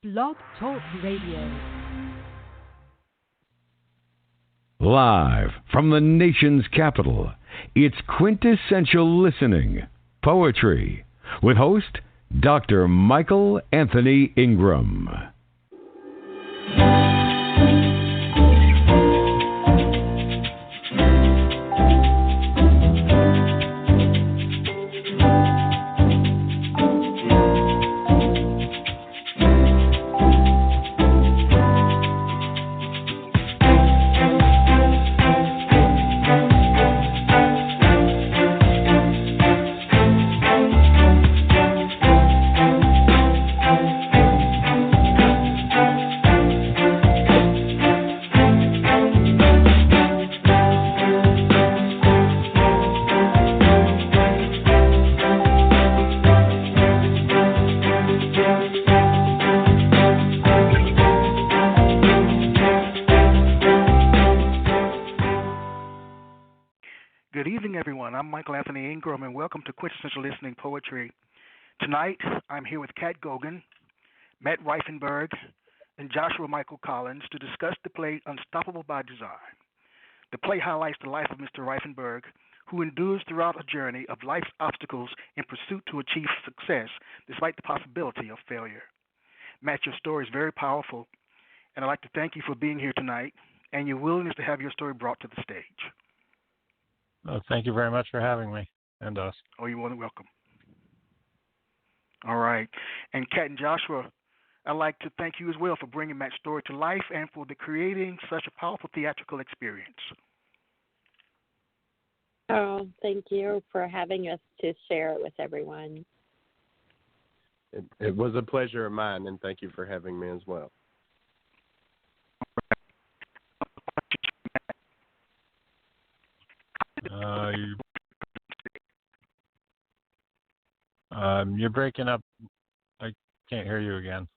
Blog Talk Radio. Live from the nation's capital, it's Quintessential Listening, Poetry, with host Dr. Michael Anthony Ingram. Good evening, everyone. I'm Michael Anthony Ingram, and welcome to Quintessential Listening Poetry. Tonight, I'm here with Kat Gogan, Matt Rifenburg, and Joshua Michael Collins to discuss the play Unstoppable by Design. The play highlights the life of Mr. Rifenburg, who endures throughout a journey of life's obstacles in pursuit to achieve success despite the possibility of failure. Matt, your story is very powerful, and I'd like to thank you for being here tonight and your willingness to have your story brought to the stage. Thank you very much for having me and us. Oh, you're more than welcome. All right. And Kat and Joshua, I'd like to thank you as well for bringing Matt's story to life and for creating such a powerful theatrical experience. Oh, thank you for having us to share it with everyone. It was a pleasure of mine, and thank you for having me as well. You're breaking up. I can't hear you again.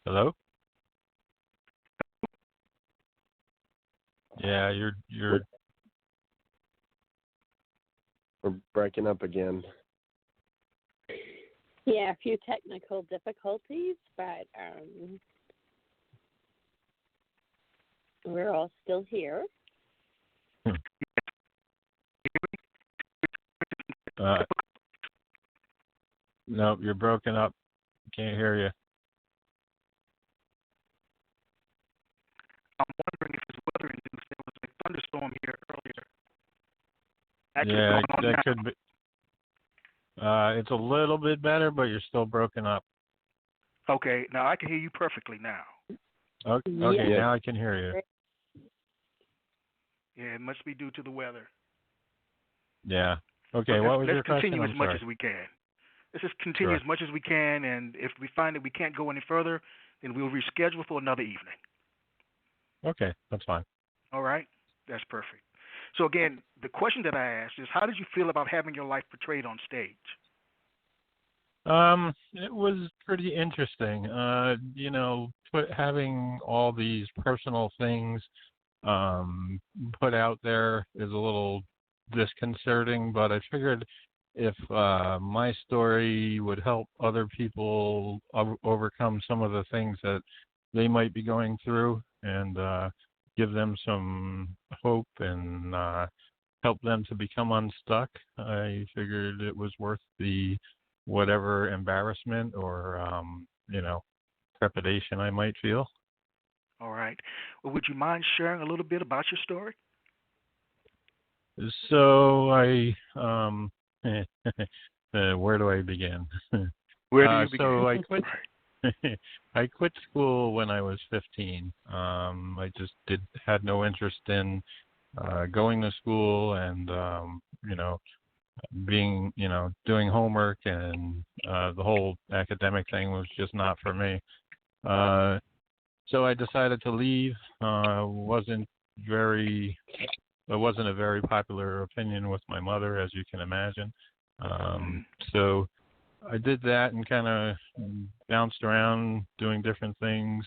Hello? Yeah, you're. We're breaking up again. Yeah, a few technical difficulties, but we're all still here. No, you're broken up. Can't hear you. I'm wondering if it's weather induced. There was a thunderstorm here earlier. Yeah, that could be. It's a little bit better, but you're still broken up. Okay, now I can hear you perfectly now. Okay, Yes. Now I can hear you. Yeah, it must be due to the weather. Yeah. Okay, what was your question? Let's continue I'm as much sorry. as we can. Let's just continue as much as we can, and if we find that we can't go any further, then we'll reschedule for another evening. Okay, that's fine. All right? That's perfect. So again, the question that I asked is, how did you feel about having your life portrayed on stage? It was pretty interesting. Having all these personal things put out there is a little disconcerting, but I figured if my story would help other people overcome some of the things that they might be going through and give them some hope and help them to become unstuck, I figured it was worth the whatever embarrassment or, trepidation I might feel. All right. Well, would you mind sharing a little bit about your story? So where do I begin? Where do you begin? So I quit school when I was 15. I just had no interest in going to school and being doing homework, and the whole academic thing was just not for me. So I decided to leave. It wasn't a very popular opinion with my mother, as you can imagine. So I did that and kind of bounced around doing different things.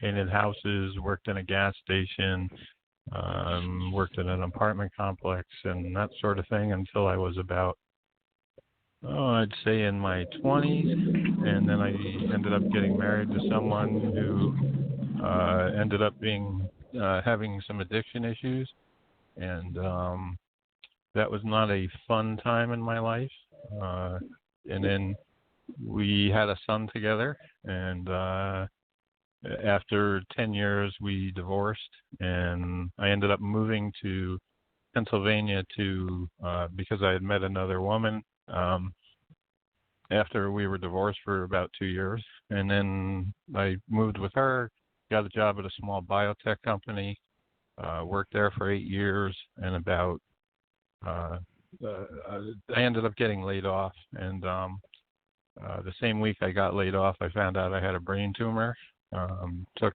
Painted houses, worked in a gas station, worked in an apartment complex, and that sort of thing until I was about, I'd say in my 20s, and then I ended up getting married to someone who ended up being having some addiction issues, and that was not a fun time in my life. And then we had a son together, and after 10 years, we divorced, and I ended up moving to Pennsylvania to because I had met another woman after we were divorced for about 2 years, and then I moved with her, got a job at a small biotech company, worked there for 8 years, and about I ended up getting laid off, and the same week I got laid off, I found out I had a brain tumor. Took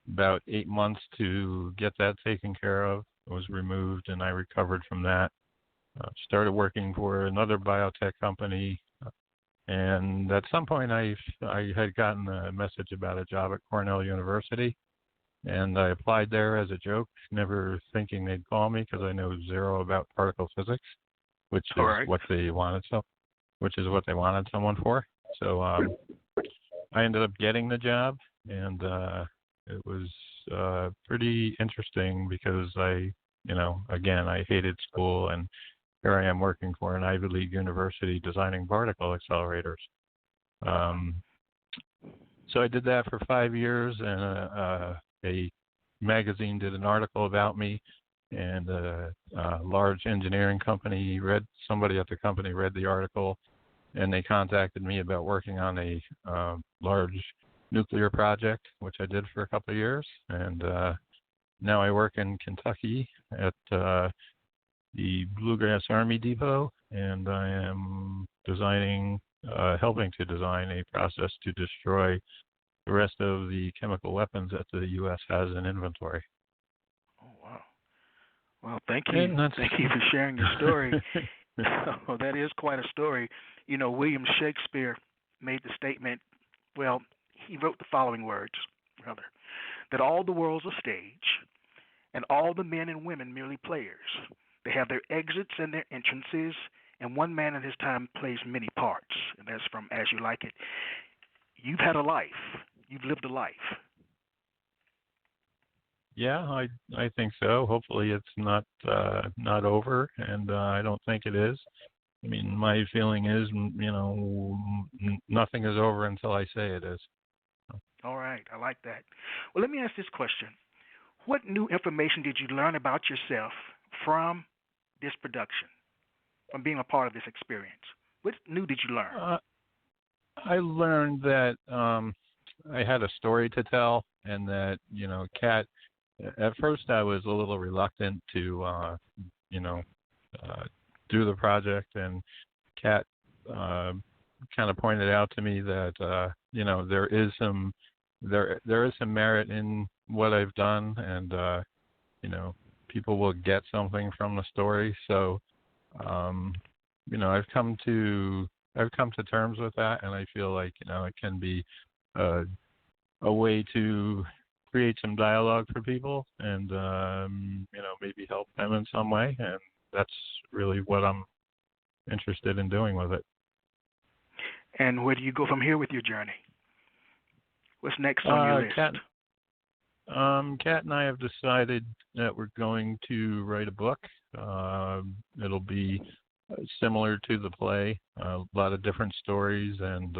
about 8 months to get that taken care of. It was removed, and I recovered from that. Started working for another biotech company, and at some point I had gotten a message about a job at Cornell University, and I applied there as a joke, never thinking they'd call me because I know zero about particle physics, which is what they wanted. Which is what they wanted someone for. So I ended up getting the job, and it was pretty interesting because again, I hated school, and here I am working for an Ivy League university designing particle accelerators. So I did that for 5 years, and a magazine did an article about me, and a large engineering company somebody at the company read the article, and they contacted me about working on a large nuclear project, which I did for a couple of years. And now I work in Kentucky at the Bluegrass Army Depot, and I am helping to design a process to destroy the rest of the chemical weapons that the U.S. has in inventory. Oh, wow. Well, thank you. Thank you for sharing your story. Oh, that is quite a story. William Shakespeare made the statement, he wrote the following words, rather, that all the world's a stage, and all the men and women merely players. They have their exits and their entrances, and one man at his time plays many parts. And that's from As You Like It. You've had a life. You've lived a life. Yeah, I think so. Hopefully it's not over, and I don't think it is. I mean, my feeling is, nothing is over until I say it is. All right, I like that. Well, let me ask this question. What new information did you learn about yourself from this production, from being a part of this experience? What new did you learn? I learned that I had a story to tell, and that, Kat, at first I was a little reluctant to, do the project, and Kat kind of pointed out to me that, there is some merit in what I've done, and, people will get something from the story. So, I've come to terms with that, and I feel like, it can be a way to create some dialogue for people, and maybe help them in some way, and that's really what I'm interested in doing with it. And where do you go from here with your journey? What's next on your list? Kat and I have decided that we're going to write a book. It'll be similar to the play, a lot of different stories and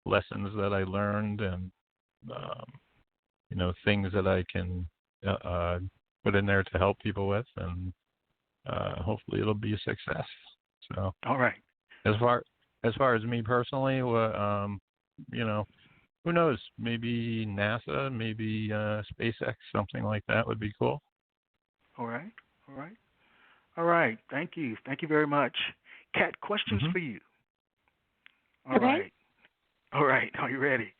lessons that I learned, and things that I can put in there to help people with, and hopefully it'll be a success. So, all right. As far as me personally, who knows? Maybe NASA, maybe SpaceX, something like that would be cool. All right. Thank you very much. Kat, questions for you. All right. Are you ready?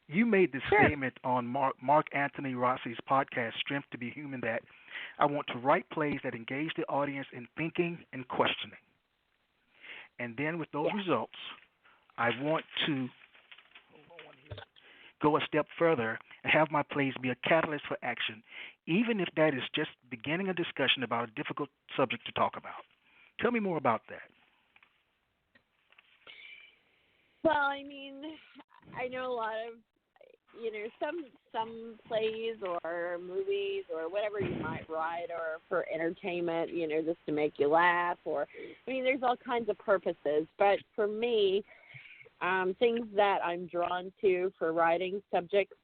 You made this statement on Mark Anthony Rossi's podcast, Strength to Be Human, that I want to write plays that engage the audience in thinking and questioning. And then with those Yeah. results, I want to go a step further and have my plays be a catalyst for action, even if that is just beginning a discussion about a difficult subject to talk about. Tell me more about that. Well, I mean, I know a lot of, some plays or movies or whatever you might write or for entertainment, just to make you laugh there's all kinds of purposes. But for me, things that I'm drawn to for writing subjects,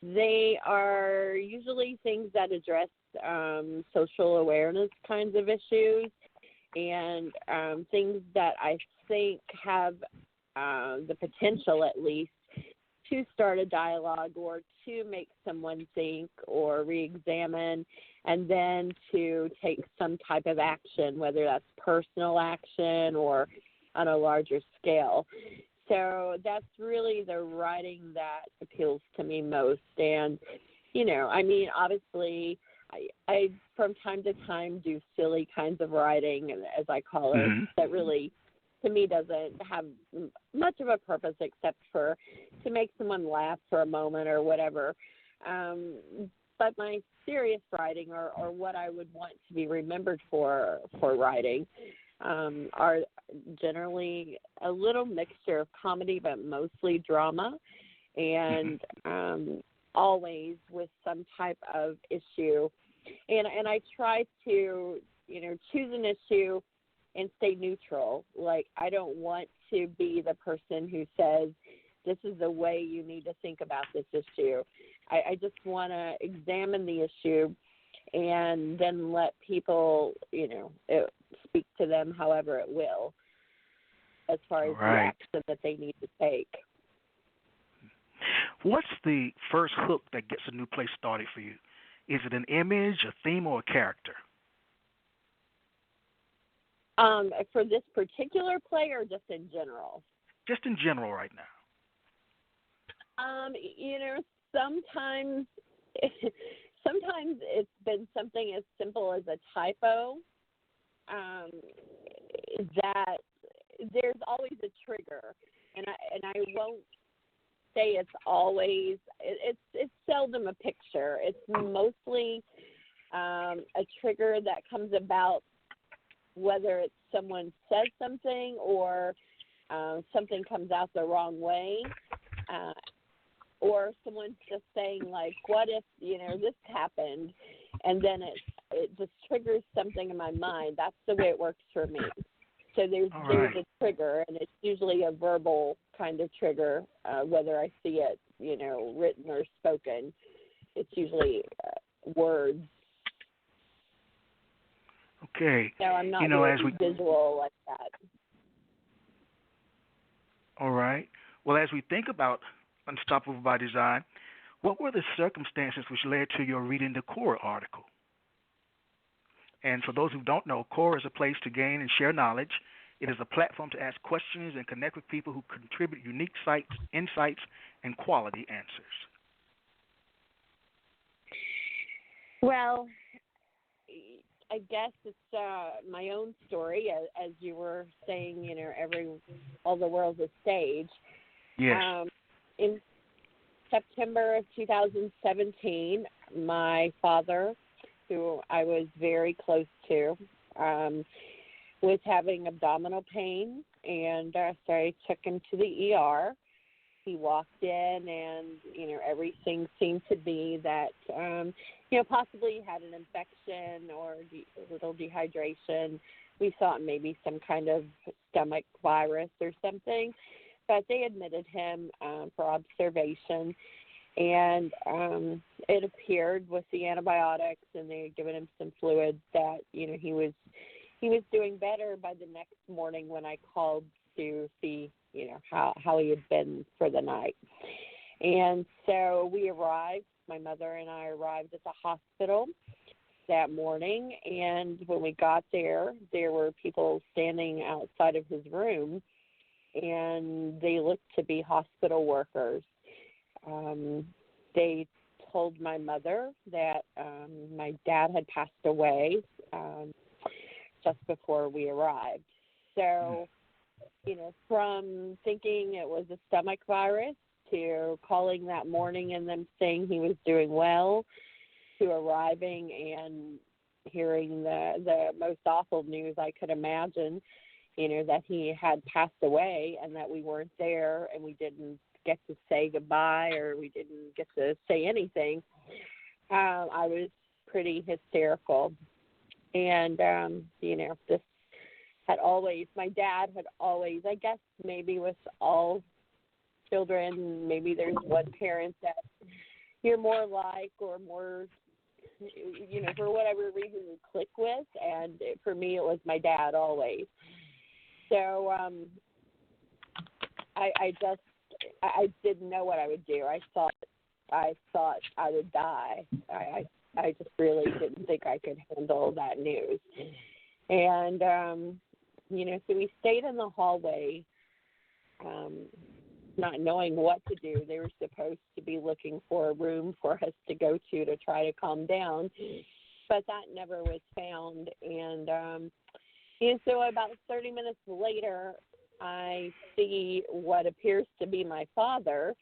they are usually things that address social awareness kinds of issues and things that I think have the potential, at least, to start a dialogue or to make someone think or re-examine and then to take some type of action, whether that's personal action or on a larger scale. So that's really the writing that appeals to me most. And, obviously, I from time to time do silly kinds of writing, as I call it, that really, to me, doesn't have much of a purpose except for to make someone laugh for a moment or whatever. But my serious writing or what I would want to be remembered for writing are generally a little mixture of comedy, but mostly drama, and always with some type of issue. And I try to, choose an issue and stay neutral. Like, I don't want to be the person who says, this is the way you need to think about this issue. I just want to examine the issue and then let people, speak to them however it will, as far as the action that they need to take. What's the first hook that gets a new play started for you? Is it an image, a theme, or a character? For this particular play or just in general? Just in general right now. Sometimes it's been something as simple as a typo, that there's always a trigger, and I won't say it's always. It's seldom a picture. It's mostly a trigger that comes about whether it's someone says something or something comes out the wrong way. Or someone's just saying, like, what if, this happened, and then it just triggers something in my mind. That's the way it works for me. So there's a trigger, and it's usually a verbal kind of trigger, whether I see it, written or spoken. It's usually words. Okay. So I'm not really visual like that. All right. Well, as we think about Unstoppable by Design, what were the circumstances which led to your reading the Core article? And for those who don't know, Core is a place to gain and share knowledge. It is a platform to ask questions and connect with people who contribute unique insights, and quality answers. Well, I guess it's my own story, as you were saying. All the world's a stage. Yes. In September of 2017, my father, who I was very close to, was having abdominal pain, and so I took him to the ER. He walked in, and everything seemed to be that possibly he had an infection or a little dehydration. We thought maybe some kind of stomach virus or something. But they admitted him for observation, and it appeared with the antibiotics, and they had given him some fluids that he was doing better by the next morning when I called to see how he had been for the night. And so we arrived. My mother and I arrived at the hospital that morning, and when we got there were people standing outside of his room, and they looked to be hospital workers. They told my mother that my dad had passed away just before we arrived. So from thinking it was a stomach virus to calling that morning and them saying he was doing well, to arriving and hearing the most awful news I could imagine, that he had passed away and that we weren't there and we didn't get to say goodbye or we didn't get to say anything. I was pretty hysterical. And, this had always, my dad had always, I guess maybe with all children, maybe there's one parent that you're more like or more, for whatever reason you click with. And for me, it was my dad always. So I didn't know what I would do. I thought I would die. I just really didn't think I could handle that news. And, so we stayed in the hallway, not knowing what to do. They were supposed to be looking for a room for us to go to try to calm down, but that never was found. And so about 30 minutes later, I see what appears to be my father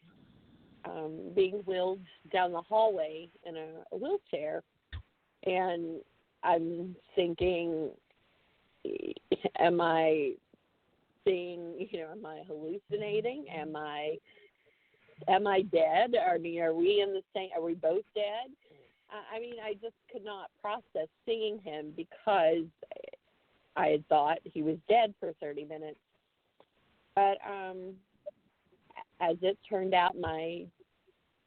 being wheeled down the hallway in a wheelchair. And I'm thinking, am I seeing, am I hallucinating? Am I dead? Are we in the same, are we both dead? I just could not process seeing him because I had thought he was dead for 30 minutes. But as it turned out,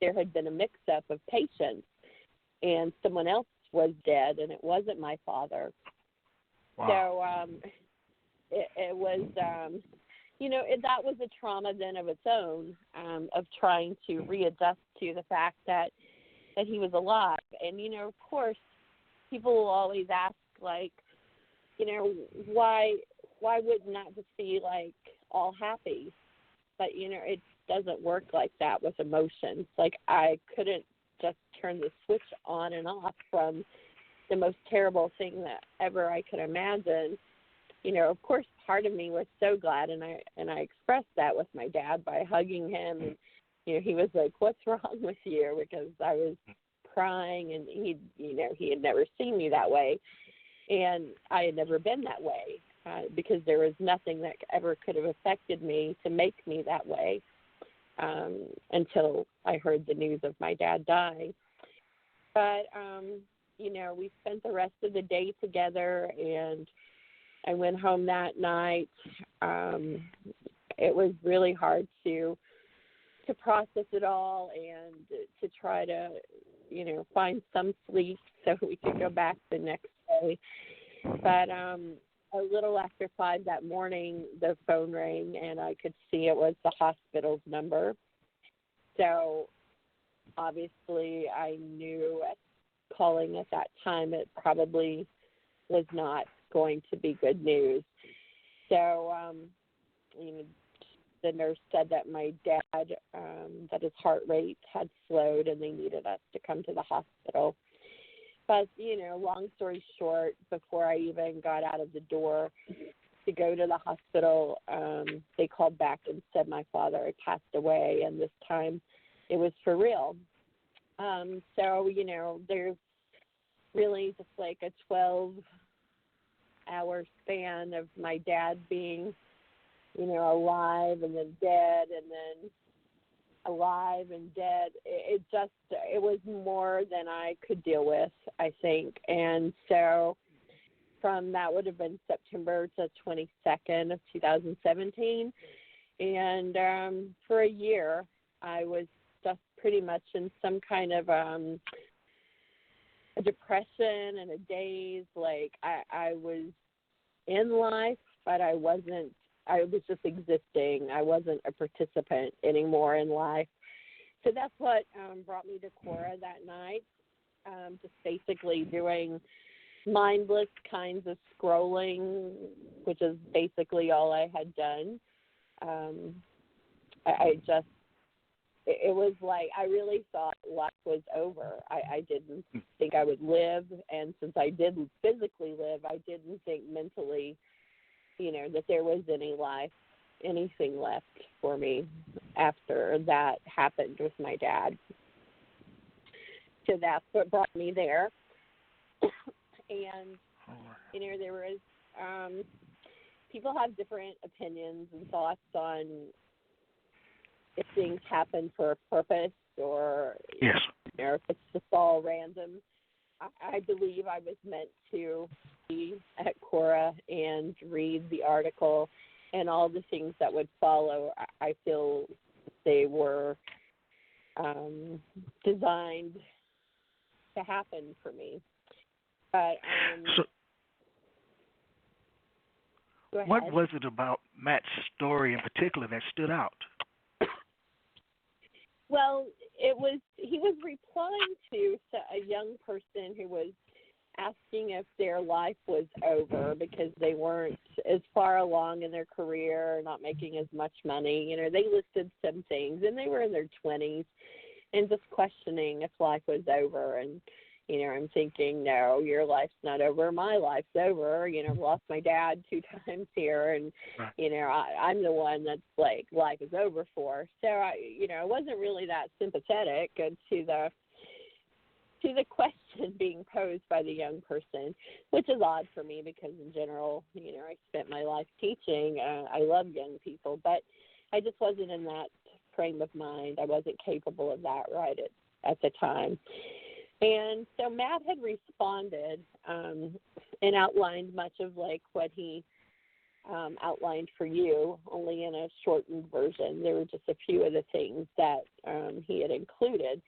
there had been a mix-up of patients, and someone else was dead, and it wasn't my father. Wow. So it was, that was a trauma then of its own, of trying to readjust to the fact that he was alive. And, of course, people will always ask, like, why wouldn't that just be, like, all happy? But, it doesn't work like that with emotions. Like, I couldn't just turn the switch on and off from the most terrible thing that ever I could imagine. Of course, part of me was so glad, and I expressed that with my dad by hugging him. And, he was like, "What's wrong with you?" Because I was crying, and he had never seen me that way. And I had never been that way because there was nothing that ever could have affected me to make me that way until I heard the news of my dad dying. But, we spent the rest of the day together, and I went home that night. It was really hard to process it all and to try to, find some sleep so we could go back the next day. But a little after 5 that morning, the phone rang, and I could see it was the hospital's number. So obviously I knew calling at that time it probably was not going to be good news. So, the nurse said that my dad, that his heart rate had slowed and they needed us to come to the hospital. But, long story short, before I even got out of the door to go to the hospital, they called back and said my father had passed away, and this time it was for real. So, there's really just like a 12-hour span of my dad being, alive and then dead and then alive and dead. It was more than I could deal with, I think. And so from that would have been September to 22nd of 2017. And for a year, I was just pretty much in some kind of a depression and a daze. Like I was in life, but I was just existing. I wasn't a participant anymore in life. So that's what brought me to Cora that night, just basically doing mindless kinds of scrolling, which is basically all I had done. It was like I really thought life was over. I didn't think I would live, and since I didn't physically live, I didn't think mentally, that there was anything left for me after that happened with my dad. So that's what brought me there. And, there was, people have different opinions and thoughts on if things happen for a purpose or yes, if it's just all random. I believe I was meant to be at Cora and read the article and all the things that would follow. I feel they were designed to happen for me. But so, what ahead. was it about Matt's story in particular that stood out? Well, he was replying to a young person who was asking if their life was over because they weren't as far along in their career, not making as much money. They listed some things, and they were in their 20s, and just questioning if life was over. And, I'm thinking, no, your life's not over. My life's over. I've lost my dad 2 times here, and, I'm the one that's like life is over for. So, I wasn't really that sympathetic to the question being posed by the young person, which is odd for me because in general, I spent my life teaching. I love young people, but I just wasn't in that frame of mind. I wasn't capable of that right at the time. And so Matt had responded and outlined much of like what he outlined for you, only in a shortened version. There were just a few of the things that he had included.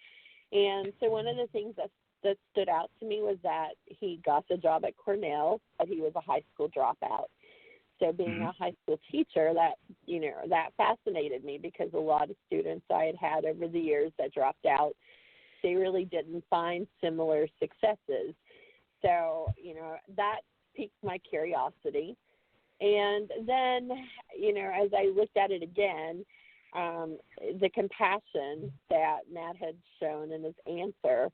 And so one of the things that stood out to me was that he got the job at Cornell, but he was a high school dropout. So being a high school teacher, that fascinated me because a lot of students I had over the years that dropped out, they really didn't find similar successes. So, that piqued my curiosity. And then, as I looked at it again, the compassion that Matt had shown in his answer,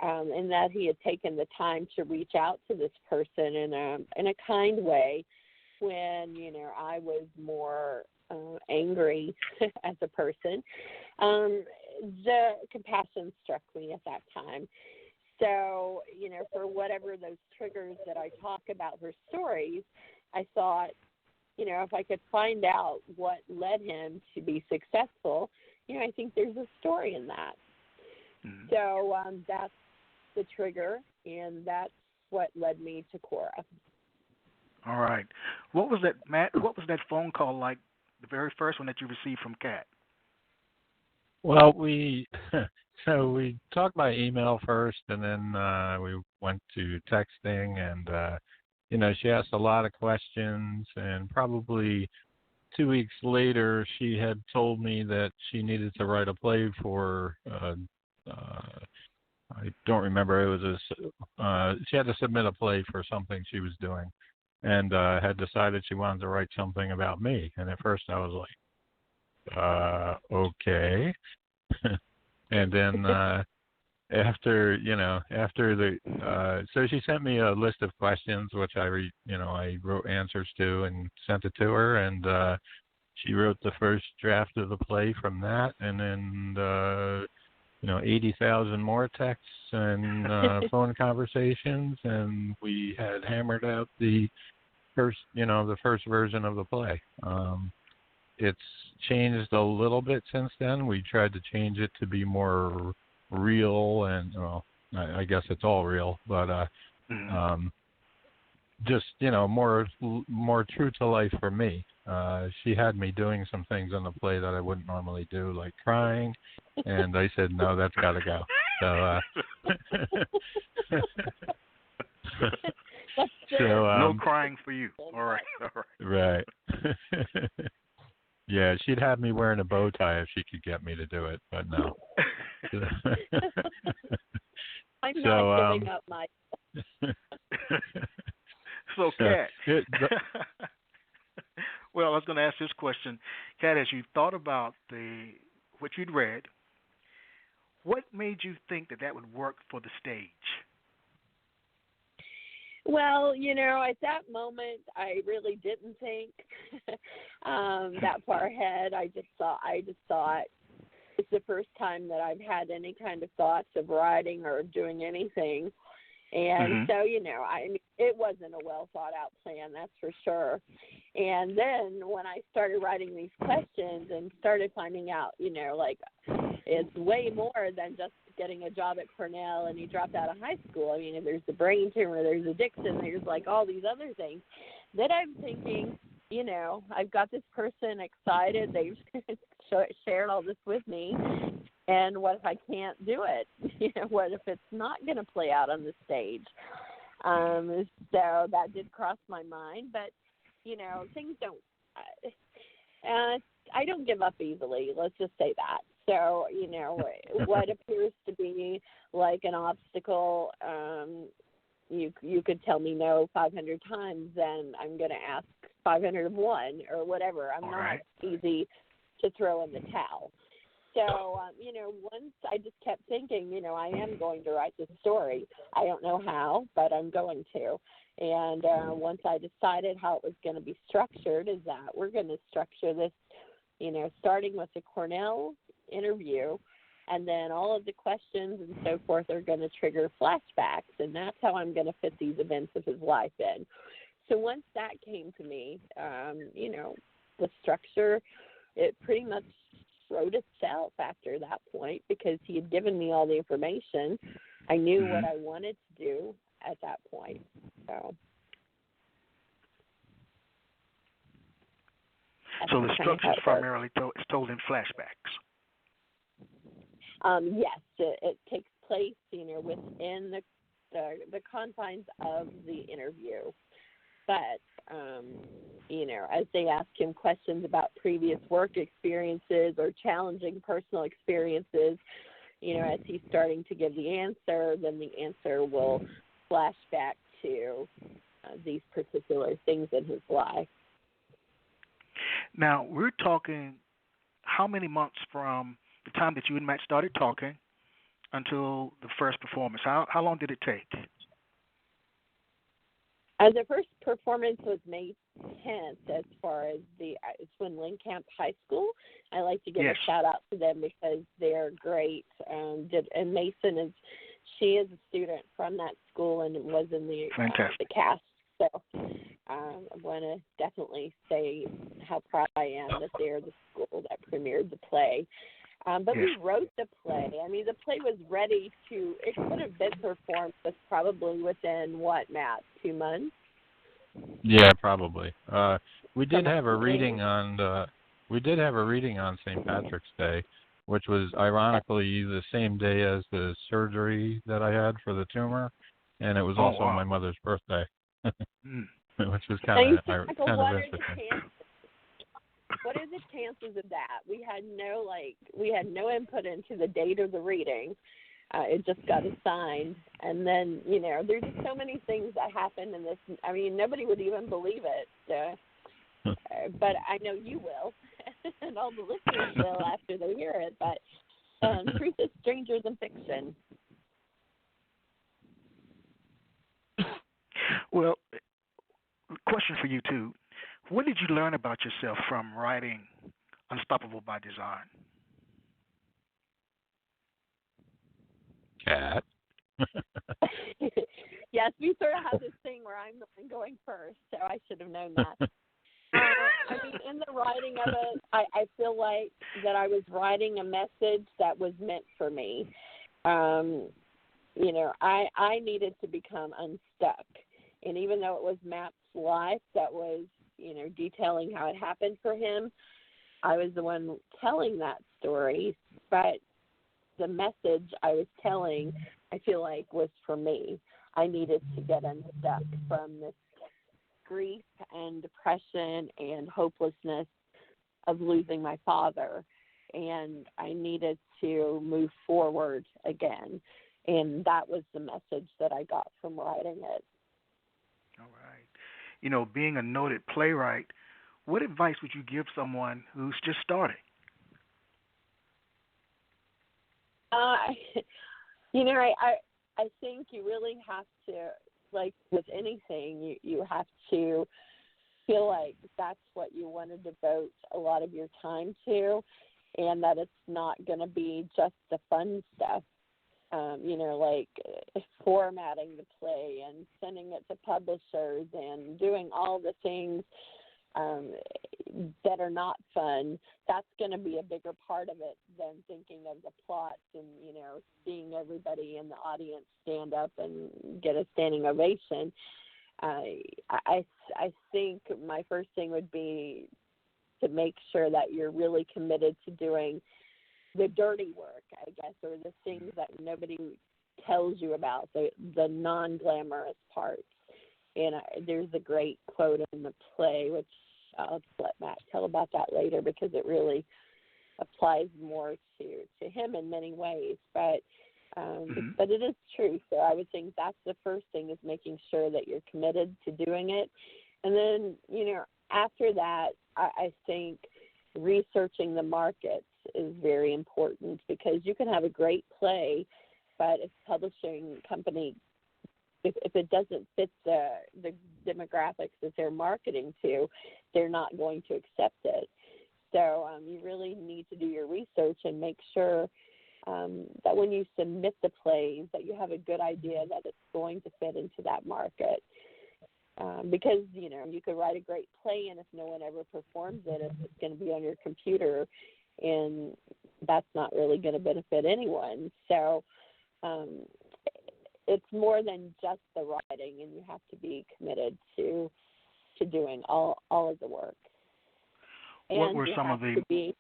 and that he had taken the time to reach out to this person in a kind way when, I was more angry as a person. The compassion struck me at that time. So, for whatever those triggers that I talk about her stories, I thought, if I could find out what led him to be successful, I think there's a story in that. Mm-hmm. So that's the trigger, and that's what led me to Cora. All right. What was that, Matt? What was that phone call like, the very first one that you received from Kat? Well, we talked by email first, and then we went to texting, and she asked a lot of questions, and probably 2 weeks later, she had told me that she needed to write a play for. I don't remember. It was she had to submit a play for something she was doing, and had decided she wanted to write something about me. And at first, I was like, okay. And then after the so she sent me a list of questions which I wrote answers to and sent it to her, and she wrote the first draft of the play from that, and then 80,000 more texts and phone conversations, and we had hammered out the first version of the play. It's changed a little bit since then. We tried to change it to be more real, and I guess it's all real, but just more true to life for me. She had me doing some things on the play that I wouldn't normally do, like crying, and I said no, that's got to go. So no crying for you. All right. Right. Yeah, she'd have me wearing a bow tie if she could get me to do it, but no. I'm not giving up my. So, Kat. Well, I was going to ask this question, Kat. As you thought about what you'd read, what made you think that would work for the stage? Well, at that moment, I really didn't think that far ahead. I just thought it's the first time that I've had any kind of thoughts of writing or doing anything. And so, it wasn't a well thought out plan, that's for sure. And then when I started writing these questions and started finding out, it's way more than just getting a job at Cornell and he dropped out of high school. I mean, there's the brain tumor, there's addiction, there's all these other things. Then I'm thinking, I've got this person excited. They've shared all this with me. And what if I can't do it? What if it's not going to play out on the stage? So that did cross my mind. But, things don't I don't give up easily. Let's just say that. So, what appears to be like an obstacle, you could tell me no 500 times, then I'm going to ask 501 or whatever. I'm not easy to throw in the towel. So, once I just kept thinking, I am going to write this story. I don't know how, but I'm going to. And once I decided how it was going to be structured, is that we're going to structure this, starting with the Cornell interview, and then all of the questions and so forth are going to trigger flashbacks, and that's how I'm going to fit these events of his life in. So once that came to me, the structure, it pretty much wrote itself after that point because he had given me all the information. I knew what I wanted to do at that point. So the structure is primarily told in flashbacks. Yes, it takes place, within the confines of the interview. But, as they ask him questions about previous work experiences or challenging personal experiences, as he's starting to give the answer, then the answer will flash back to these particular things in his life. Now, we're talking how many months from the time that you and Matt started talking until the first performance? How long did it take? The first performance was May 10th. As far as it's when Camp High School. I like to give a shout out to them because they're great. And Mason she is a student from that school and was in the cast. So I want to definitely say how proud I am that they're the school that premiered the play. But we wrote the play. I mean, the play was ready it could have been performed probably within, Matt, 2 months? Yeah, probably. We did have a reading on St. Patrick's Day, which was ironically the same day as the surgery that I had for the tumor, and it was also my mother's birthday, which was kind of interesting. What are the chances of that? We had no input into the date of the reading. It just got assigned. And then, there's just so many things that happened in this. I mean, nobody would even believe it. But I know you will. And all the listeners will after they hear it. But truth is stranger than fiction. Well, question for you, too. What did you learn about yourself from writing Unstoppable by Design? Cat. Yes, we sort of have this thing where I'm the one going first, so I should have known that. In the writing of it, I feel like that I was writing a message that was meant for me. I needed to become unstuck. And even though it was Matt's life that was, detailing how it happened for him, I was the one telling that story. But the message I was telling, I feel like, was for me. I needed to get unstuck from this grief and depression and hopelessness of losing my father. And I needed to move forward again. And that was the message that I got from writing it. All right. Being a noted playwright, what advice would you give someone who's just starting? I think you really have to like with anything, you have to feel like that's what you want to devote a lot of your time to, and that it's not going to be just the fun stuff. Like formatting the play and sending it to publishers and doing all the things that are not fun. That's going to be a bigger part of it than thinking of the plots and, seeing everybody in the audience stand up and get a standing ovation. I think my first thing would be to make sure that you're really committed to doing the dirty work, I guess, or the things that nobody tells you about, the non-glamorous parts. And there's a great quote in the play, which I'll let Matt tell about that later because it really applies more to him in many ways. But it is true. So I would think that's the first thing, is making sure that you're committed to doing it. And then, after that, I think researching the markets is very important, because you can have a great play, but if publishing company, if it doesn't fit the demographics that they're marketing to, they're not going to accept it. So you really need to do your research and make sure that when you submit the plays, that you have a good idea that it's going to fit into that market. Because, you could write a great play, and if no one ever performs it, it's going to be on your computer, and that's not really going to benefit anyone. So it's more than just the writing, and you have to be committed to doing all of the work. And what were some of the... Okay,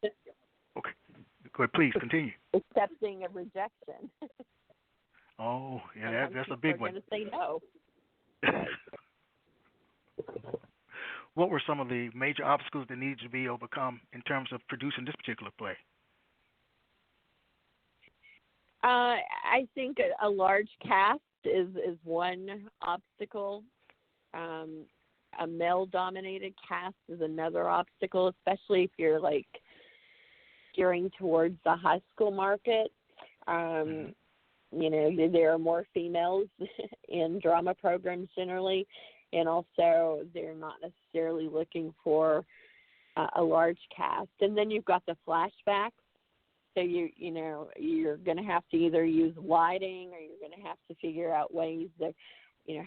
go ahead, please continue. Accepting of rejection. Oh, yeah, that's a big one. Going to say no. What were some of the major obstacles that needed to be overcome in terms of producing this particular play? I think a large cast is one obstacle. A male-dominated cast is another obstacle, especially if you're gearing towards the high school market. There are more females in drama programs generally, and also they're not necessarily looking for a large cast. And then you've got the flashbacks. So you're going to have to either use lighting, or you're going to have to figure out ways that,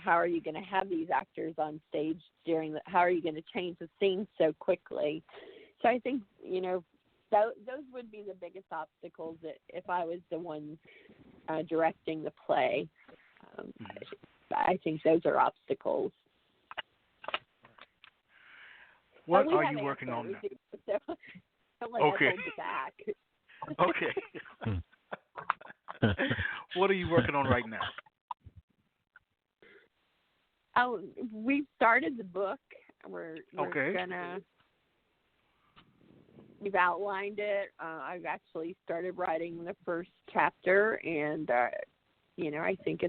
how are you going to have these actors on stage how are you going to change the scene so quickly? So I think, those would be the biggest obstacles if I was the one directing the play. I think those are obstacles. What are you working on now? So don't let that hold you back. Okay. What are you working on right now? We've started the book. We've outlined it. I've actually started writing the first chapter, and I think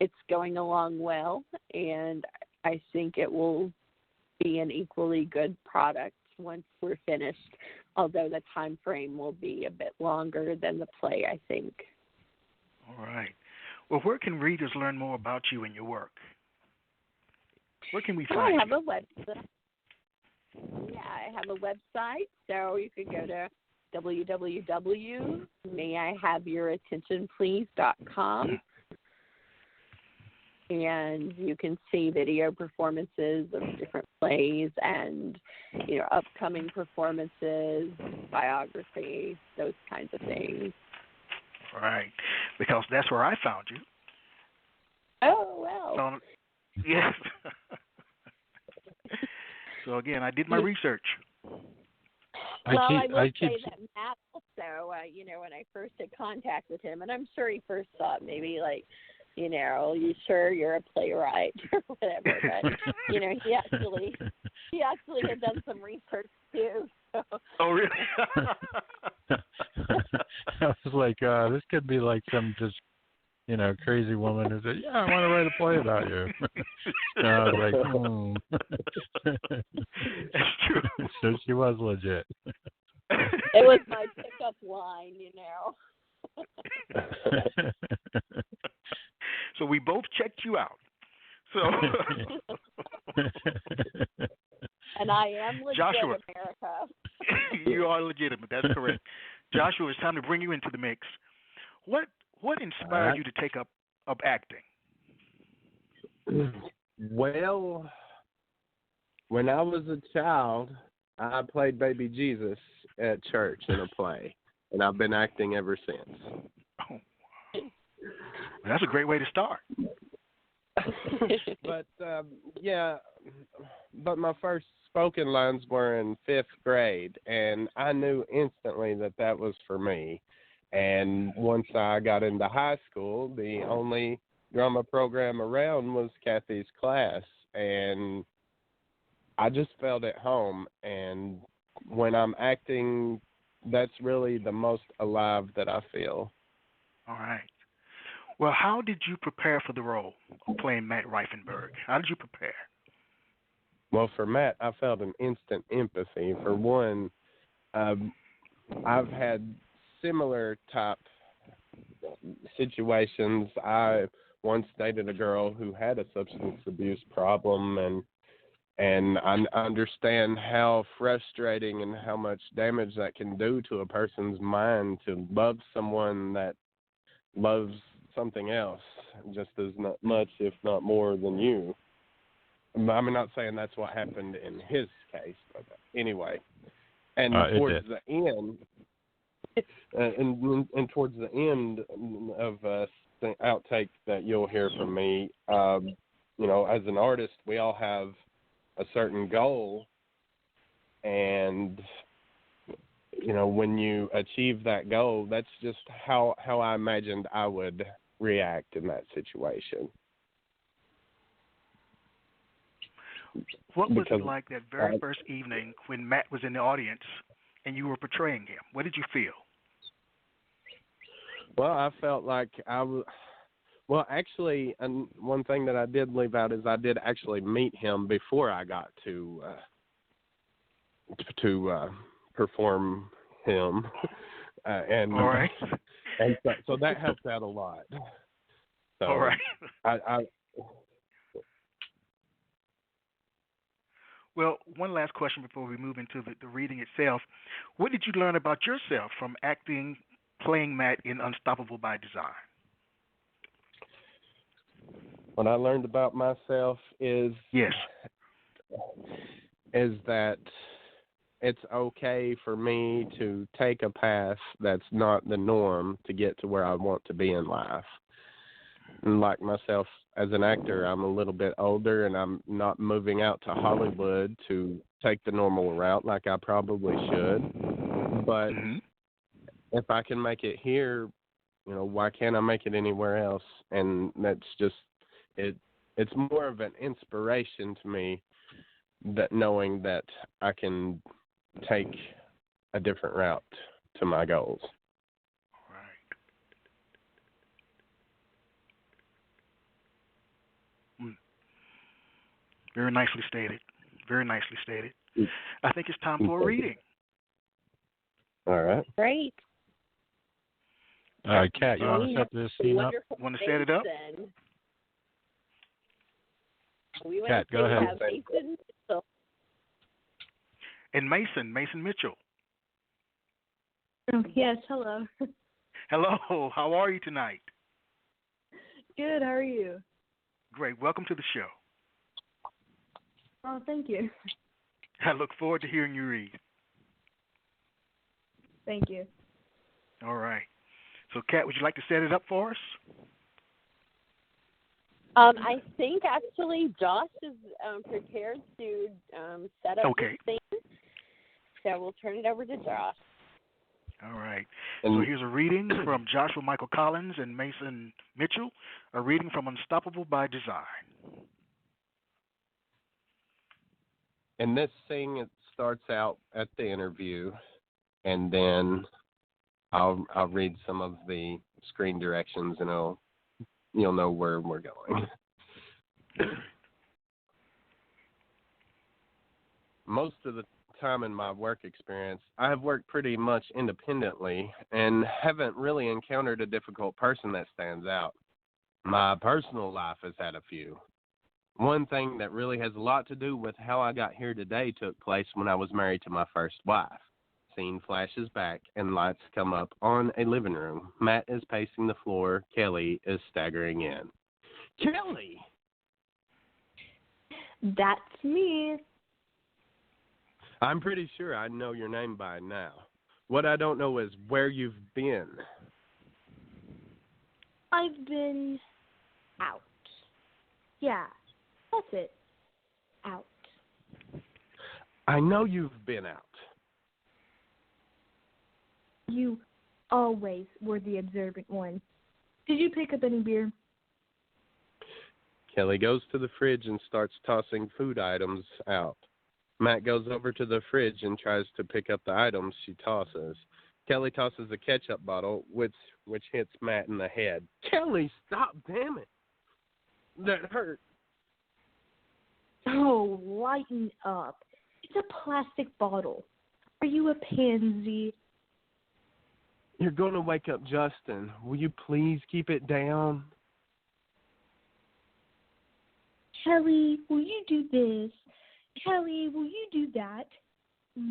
it's going along well, and I think it will be an equally good product once we're finished, although the time frame will be a bit longer than the play, I think. All right. Well, where can readers learn more about you and your work? Where can we find you? I have a website. Yeah, I have a website, so you can go to www.mayihaveYourAttentionPlease.com, and you can see video performances of different plays and, upcoming performances, biography, those kinds of things. Right, because that's where I found you. Oh, well. So, yes. So, again, I did my research. I would say that Matt also, when I first had contact with him, and I'm sure he first thought maybe you sure you're a playwright or whatever, but, he actually had done some research too. So. Oh, really? I was like, this could be like some just, crazy woman who said, I want to write a play about you. And I was like, That's true. So she was legit. It was my pickup line, So we both checked you out. And I am legit, Joshua. America. You are legitimate. That's correct. Joshua, it's time to bring you into the mix. What inspired you to take up acting? Well, when I was a child, I played baby Jesus at church in a play, and I've been acting ever since. Oh, that's a great way to start. But but my first spoken lines were in 5th grade, and I knew instantly that was for me. And once I got into high school, the only drama program around was Kathy's class, and I just felt at home. And when I'm acting, that's really the most alive that I feel. All right. Well, how did you prepare for the role of playing Matt Rifenburg? How did you prepare? Well, for Matt, I felt an instant empathy. For one, I've had similar type situations. I once dated a girl who had a substance abuse problem, and I understand how frustrating and how much damage that can do to a person's mind to love someone that loves something else just as much, if not more, than you. I'm not saying that's what happened in his case, but anyway. And towards the end, and towards the end of the outtake that you'll hear from me, as an artist, we all have a certain goal, and when you achieve that goal, that's just how I imagined I would react in that situation. What was it like that very first evening when Matt was in the audience and you were portraying him? What did you feel? Well, I felt like I was. Well, actually, and one thing that I did leave out is I did actually meet him before I got to perform him, and all right, and so that helped out a lot. So all right. Well, one last question before we move into the reading itself. What did you learn about yourself from playing Matt in Unstoppable by Design? What I learned about myself is that it's okay for me to take a path that's not the norm to get to where I want to be in life. And like myself as an actor, I'm a little bit older, and I'm not moving out to Hollywood to take the normal route like I probably should. But if I can make it here, why can't I make it anywhere else? And that's just it. It's more of an inspiration to me, that knowing that I can take a different route to my goals. Very nicely stated. Very nicely stated. I think it's time for a reading. All right. Great. All right, Kat, you want to set this scene up? Want to set it up? Kat, go ahead. And Mason Mitchell. Oh, yes, hello. Hello. How are you tonight? Good, how are you? Great. Welcome to the show. Oh, thank you. I look forward to hearing you read. Thank you. All right. So, Kat, would you like to set it up for us? I think actually Josh is prepared to set up the scene. So we'll turn it over to Josh. All right. So here's a reading from Joshua Michael Collins and Mason Mitchell, a reading from Unstoppable by Design. In this scene, it starts out at the interview, and then I'll read some of the screen directions, and you'll know where we're going. Most of the time in my work experience, I have worked pretty much independently and haven't really encountered a difficult person that stands out. My personal life has had a few. One thing that really has a lot to do with how I got here today took place when I was married to my first wife. Scene flashes back and lights come up on a living room. Matt is pacing the floor. Kelly is staggering in. Kelly! That's me. I'm pretty sure I know your name by now. What I don't know is where you've been. I've been out. Yeah, that's it. Out. I know you've been out. You always were the observant one. Did you pick up any beer? Kelly goes to the fridge and starts tossing food items out. Matt goes over to the fridge and tries to pick up the items she tosses. Kelly tosses a ketchup bottle, which hits Matt in the head. Kelly, stop, damn it. That hurt. Oh, lighten up. It's a plastic bottle. Are you a pansy? You're going to wake up Justin. Will you please keep it down? Kelly, will you do this? Kelly, will you do that?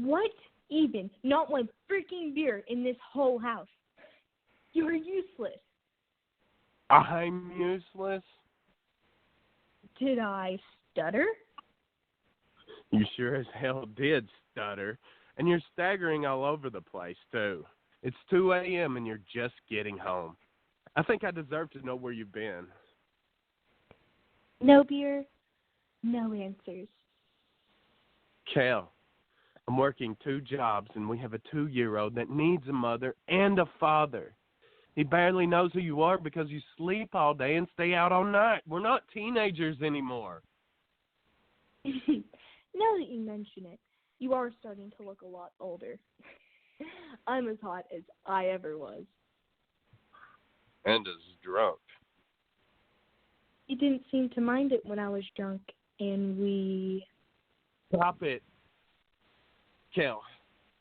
What even? Not one freaking beer in this whole house. You're useless. I'm useless? Did I stutter? You sure as hell did stutter. And you're staggering all over the place, too. It's 2 a.m. and you're just getting home. I think I deserve to know where you've been. No beer, no answers. Kel, I'm working 2 jobs and we have a 2-year-old that needs a mother and a father. He barely knows who you are because you sleep all day and stay out all night. We're not teenagers anymore. Now that you mention it, you are starting to look a lot older. I'm as hot as I ever was. And as drunk. You didn't seem to mind it when I was drunk, and we... Stop it. Kel,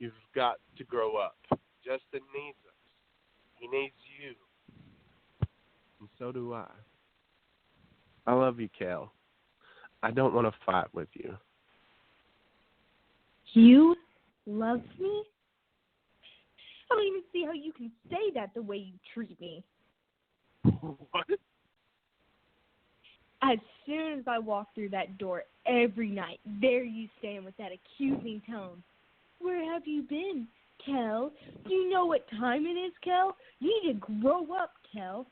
you've got to grow up. Justin needs us. He needs you. And so do I. I love you, Kel. I don't want to fight with you. You love me? I don't even see how you can say that the way you treat me. What? As soon as I walk through that door every night, there you stand with that accusing tone. Where have you been, Kel? Do you know what time it is, Kel? You need to grow up, Kel.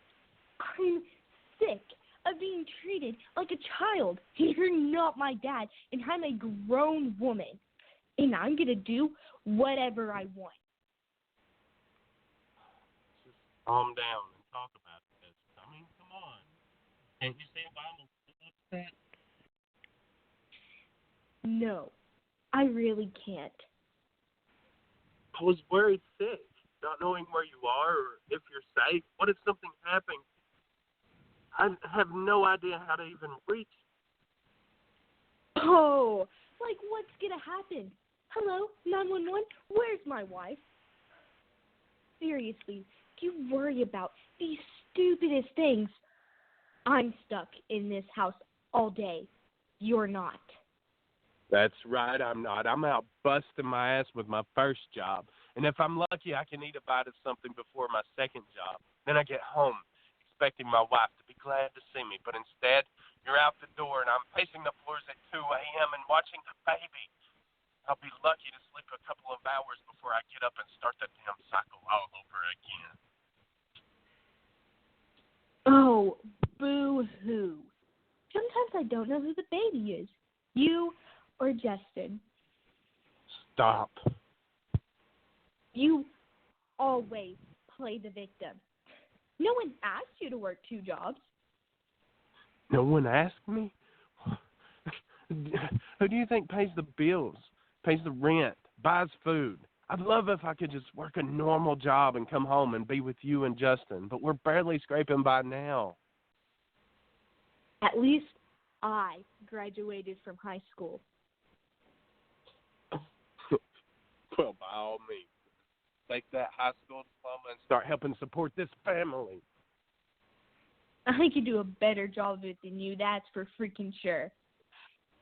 I'm sick of being treated like a child. You're not my dad, and I'm a grown woman. And I'm going to do whatever I want. Just calm down and talk about this. I mean, come on. Can't you see if I'm upset? No, I really can't. I was worried sick, not knowing where you are or if you're safe. What if something happened? I have no idea how to even reach. Oh, like what's going to happen? Hello, 911, where's my wife? Seriously, do you worry about these stupidest things? I'm stuck in this house all day. You're not. That's right, I'm not. I'm out busting my ass with my first job. And if I'm lucky, I can eat a bite of something before my second job. Then I get home, expecting my wife to be glad to see me. But instead, you're out the door, and I'm pacing the floors at 2 a.m. and watching the baby. I'll be lucky to sleep a couple of hours before I get up and start the damn cycle all over again. Oh, boo-hoo. Sometimes I don't know who the baby is. You or Justin. Stop. You always play the victim. No one asked you to work 2 jobs. No one asked me? Who do you think pays the bills, pays the rent, buys food? I'd love if I could just work a normal job and come home and be with you and Justin, but we're barely scraping by now. At least I graduated from high school. Well, by all means, take that high school diploma and start helping support this family. I could do a better job of it than you, that's for freaking sure.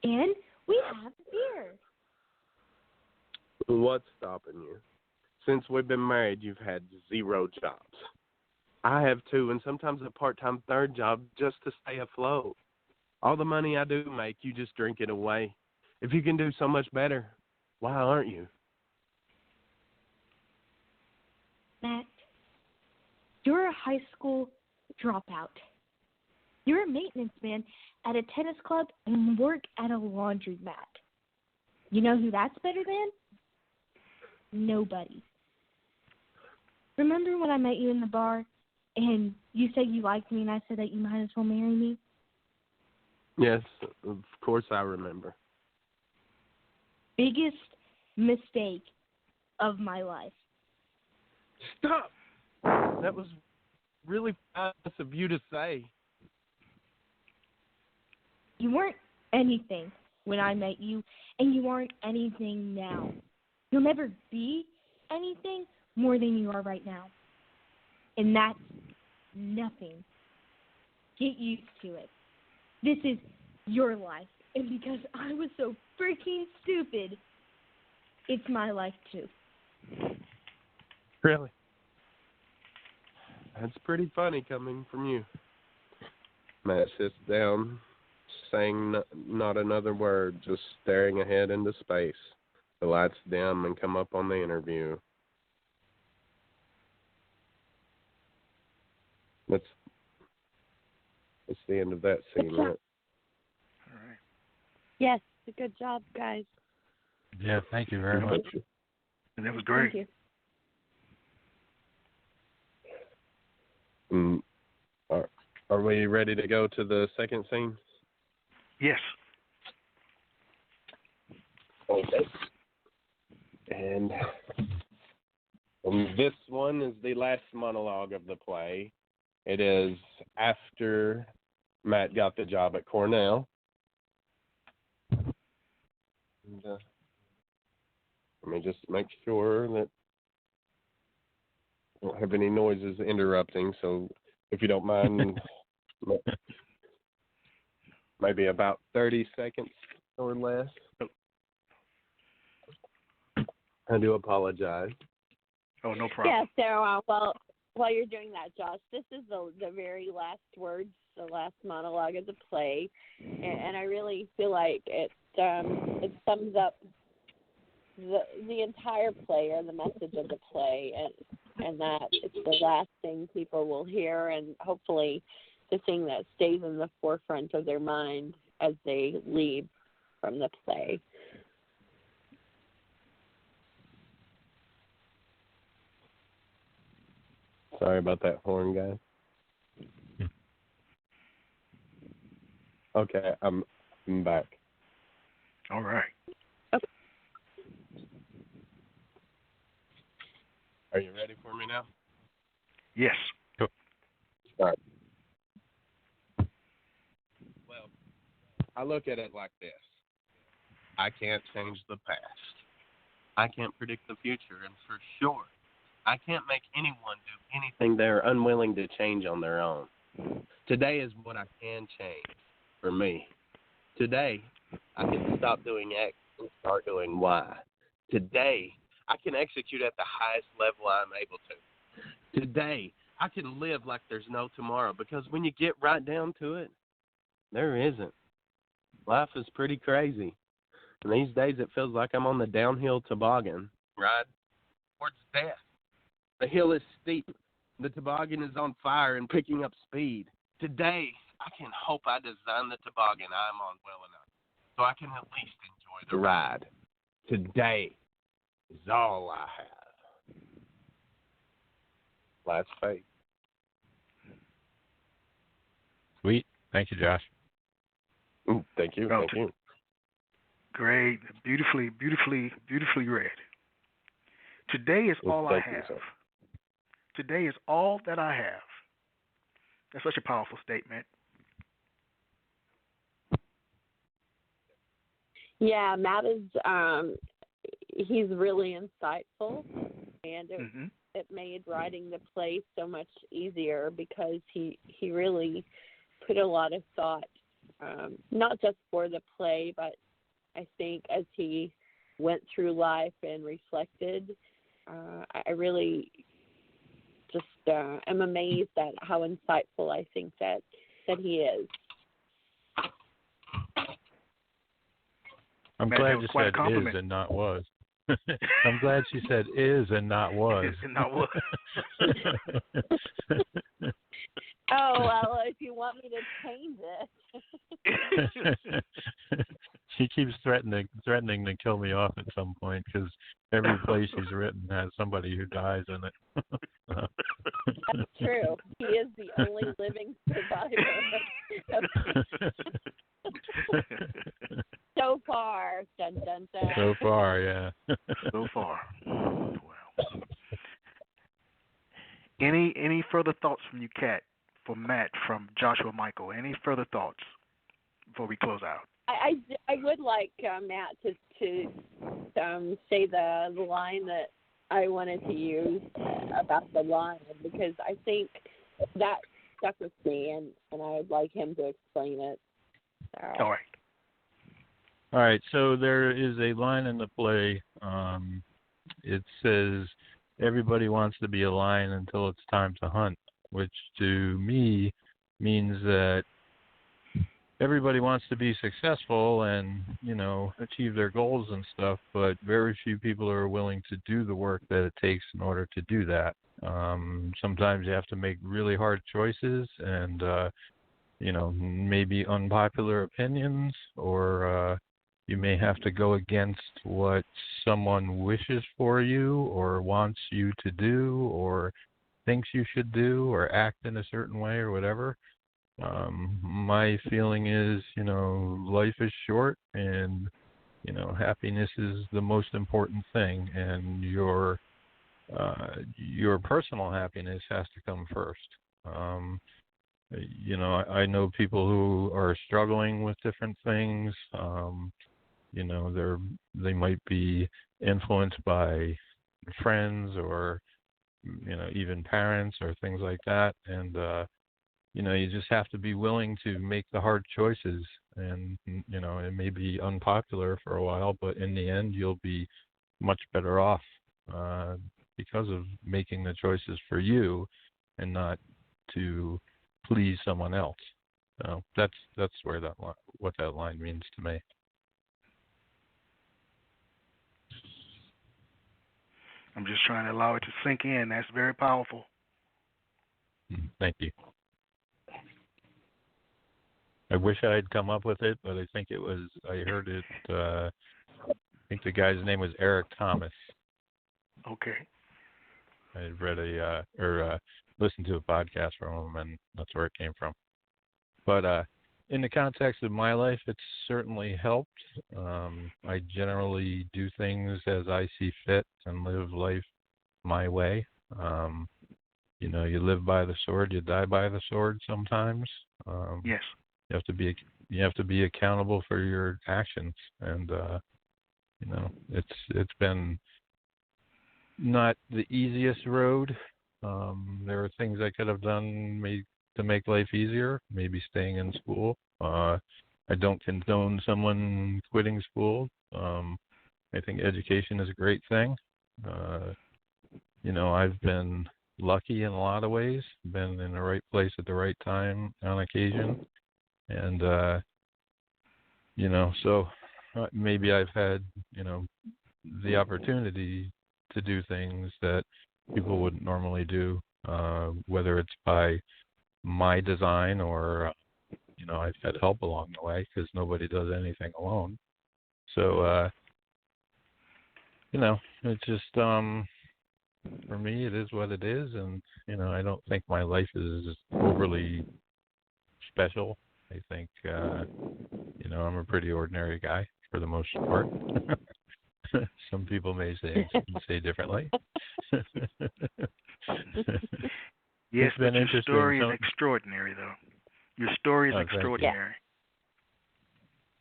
And we have beer. What's stopping you? Since we've been married, you've had 0 jobs. I have 2, and sometimes a part-time 3rd job just to stay afloat. All the money I do make, you just drink it away. If you can do so much better, why aren't you? Matt, you're a high school dropout. You're a maintenance man at a tennis club and work at a laundromat. You know who that's better than? Nobody. Remember when I met you in the bar and you said you liked me and I said that you might as well marry me? Yes, of course I remember. Biggest mistake of my life. Stop! That was really fast of you to say. You weren't anything when I met you, and you aren't anything now. You'll never be anything more than you are right now. And that's nothing. Get used to it. This is your life. And because I was so freaking stupid, it's my life too. Really? That's pretty funny coming from you. Matt sits down, saying not another word, just staring ahead into space. The lights dim and come up on the interview. That's the end of that scene, right? All right. Yes, good job, guys. Yeah, thank you very much. And that was great. Thank you. Are we ready to go to the second scene? Yes. Okay. And this one is the last monologue of the play. It is after Matt got the job at Cornell. And, let me just make sure that I don't have any noises interrupting, so if you don't mind, maybe about 30 seconds or less. I do apologize. Oh, no problem. Yeah, so, while you're doing that, Josh, this is the very last words, the last monologue of the play, and I really feel like it sums up the entire play or the message of the play, and that it's the last thing people will hear, and hopefully the thing that stays in the forefront of their mind as they leave from the play. Sorry about that horn, guys. Okay, I'm back. All right. Are you ready for me now? Yes. All right. Well, I look at it like this. I can't change the past. I can't predict the future, and for sure, I can't make anyone do anything they're unwilling to change on their own. Today is what I can change for me. Today, I can stop doing X and start doing Y. Today, I can execute at the highest level I'm able to. Today, I can live like there's no tomorrow, because when you get right down to it, there isn't. Life is pretty crazy. And these days it feels like I'm on the downhill toboggan, right towards death. The hill is steep. The toboggan is on fire and picking up speed. Today, I can hope I design the toboggan I'm on well enough so I can at least enjoy the ride. Today is all I have. Last fate. Sweet. Thank you, Josh. Thank you. Thank you. Great. Beautifully read. Today is all I have. Today is all that I have. That's such a powerful statement. Yeah, Matt is he's really insightful, and it made writing the play so much easier because he really put a lot of thought, not just for the play, but I think as he went through life and reflected, I really just am amazed at how insightful I think that he is. I'm glad you said is and not was. I'm glad she said is and not was. And not was. Oh, well, if you want me to change it. She keeps threatening to kill me off at some point because every play she's written has somebody who dies in it. That's true. He is the only living survivor. So far. Dun, dun, dun. So far, yeah. So far. Well. Any further thoughts from you, Kat, for Matt, from Joshua Michael? Any further thoughts before we close out? I would like Matt to say the line that I wanted to use about the line, because I think that stuck with me, and I would like him to explain it. All right. So there is a line in the play. It says, "Everybody wants to be a lion until it's time to hunt," which to me means that everybody wants to be successful and, achieve their goals and stuff, but very few people are willing to do the work that it takes in order to do that. Sometimes you have to make really hard choices and, maybe unpopular opinions, or you may have to go against what someone wishes for you or wants you to do or thinks you should do or act in a certain way or whatever. My feeling is, life is short and, happiness is the most important thing, and your personal happiness has to come first. I know people who are struggling with different things. They might be influenced by friends or, even parents or things like that. And, you just have to be willing to make the hard choices. And, it may be unpopular for a while, but in the end, you'll be much better off because of making the choices for you and not to please someone else. So that's where what that line means to me. I'm just trying to allow it to sink in. That's very powerful. Thank you. I wish I had come up with it, but I heard it, I think the guy's name was Eric Thomas. Okay. I had read listened to a podcast from him, and that's where it came from. But in the context of my life, it's certainly helped. I generally do things as I see fit and live life my way. You live by the sword, you die by the sword sometimes. Yes. You have to be accountable for your actions, and it's been not the easiest road. There are things I could have done to make life easier, maybe staying in school. I don't condone someone quitting school. I think education is a great thing. I've been lucky in a lot of ways, been in the right place at the right time on occasion. And, so maybe I've had, the opportunity to do things that people wouldn't normally do, whether it's by my design or, I've had help along the way because nobody does anything alone. So, it's just, for me, it is what it is. And, I don't think my life is overly special. I think, I'm a pretty ordinary guy for the most part. Some people may say differently. Yes, but your story is extraordinary, though. Your story is extraordinary.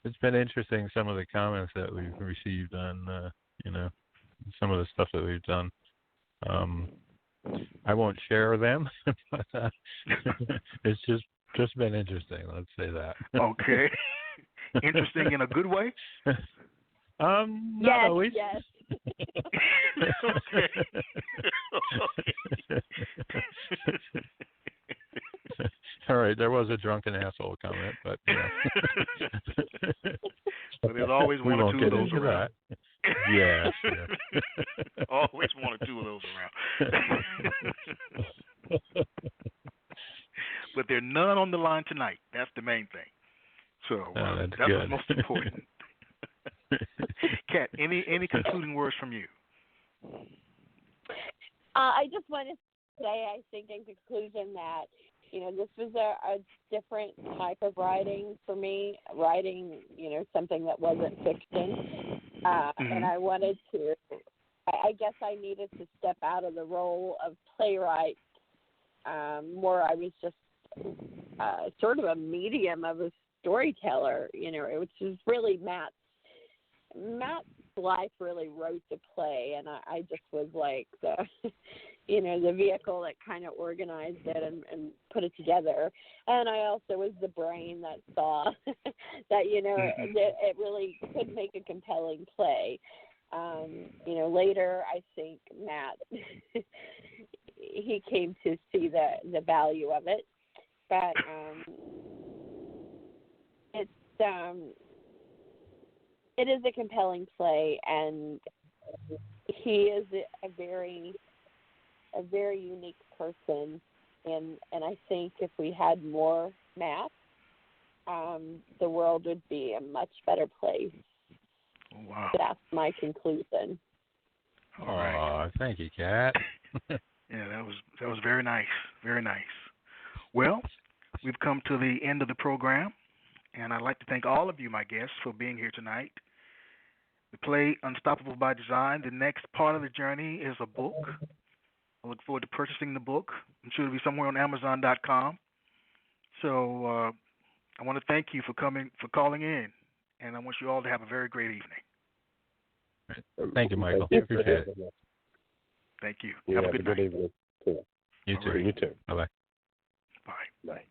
It's been interesting, some of the comments that we've received on, some of the stuff that we've done. I won't share them, but it's just been interesting. Let's say that. Okay. Interesting in a good way? Not always. Yes. Okay. All right, there was a drunken asshole comment, but But there's always one or two of those around. Yes. Always one or two of those around. But there are none on the line tonight. That's the main thing. So that's what's good. most important. Kat, any concluding words from you? I just want to say, I think in conclusion that, this was a different type of writing for me, writing, something that wasn't fiction. And I wanted to, I guess I needed to step out of the role of playwright, where I was just sort of a medium of a storyteller, which is really Matt's life really wrote the play, and I just was like the vehicle that kind of organized it and put it together. And I also was the brain that saw that, that it really could make a compelling play. Later I think Matt, he came to see the value of it, but it is a compelling play, and he is a very unique person, and I think if we had more Matt, the world would be a much better place. Wow. That's my conclusion. All right. Thank you, Kat. Yeah, that was very nice. Very nice. Well, we've come to the end of the program, and I'd like to thank all of you, my guests, for being here tonight. The play Unstoppable by Design. The next part of the journey is a book. I look forward to purchasing the book. I'm sure it'll be somewhere on Amazon.com. So I want to thank you for calling in, and I want you all to have a very great evening. Thank you, Michael. Appreciate it. Thank you. You have a good night. evening. You too. You too. Bye-bye. Bye. Bye.